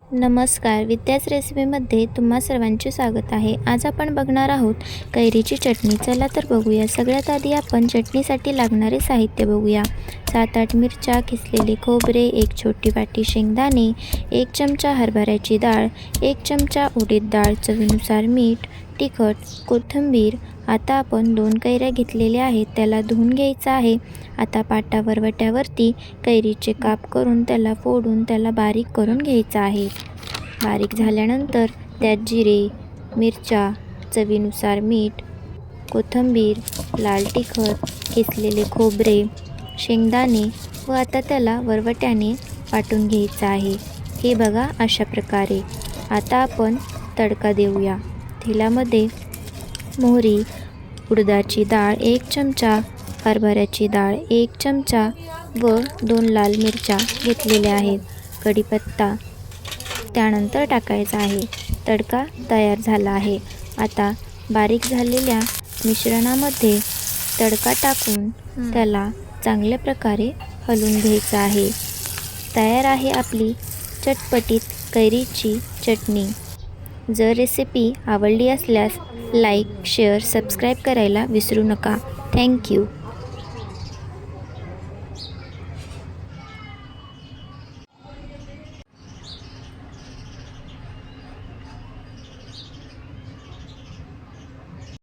नमस्कार. विद्याच रेसिपीमध्ये तुम्हा सर्वांचे स्वागत आहे. आज आपण बघणार आहोत कैरीची चटणी. चला तर बघूया. सगळ्यात आधी आपण चटणीसाठी लागणारे साहित्य बघूया. 7-8 मिरच्या, किसलेले खोबरे, 1 छोटी वाटी शेंगदाणे, 1 चमचा हरभऱ्याची डाळ, 1 चमचा उडीद डाळ, चवीनुसार मीठ, तिखट, कोथिंबीर. आता आपण 2 कैऱ्या घेतलेल्या आहेत, त्याला धुवून घ्यायचं आहे. आता पाटावर वट्यावरती कैरीचे काप करून त्याला फोडून त्याला बारीक करून घ्यायचं आहे. बारीक झाल्यानंतर त्यात जिरे, मिरच्या, चवीनुसार मीठ, कोथिंबीर, लाल तिखट, किसलेले खोबरे, शेंगदाणे व आता त्याला वरवट्याने वाटून घ्यायचं आहे. हे बघा अशा प्रकारे. आता आपण तडका देऊया. तेलामध्ये मोहरी, उडदाची डाळ 1 चमचा, हरभऱ्याची डाळ 1 चमचा व 2 लाल मिरच्या घेतलेल्या आहेत. कढीपत्ता त्यानंतर टाकायचा आहे. तडका तयार झाला आहे. आता बारीक झालेल्या मिश्रणामध्ये तडका टाकून त्याला चांगल्या प्रकारे हलवून घ्यायचं आहे. तयार आहे आपली चटपटीत कैरीची चटणी. जर रेसिपी आवडली असल्यास लाईक, शेअर, सबस्क्राईब करायला विसरू नका. थँक्यू.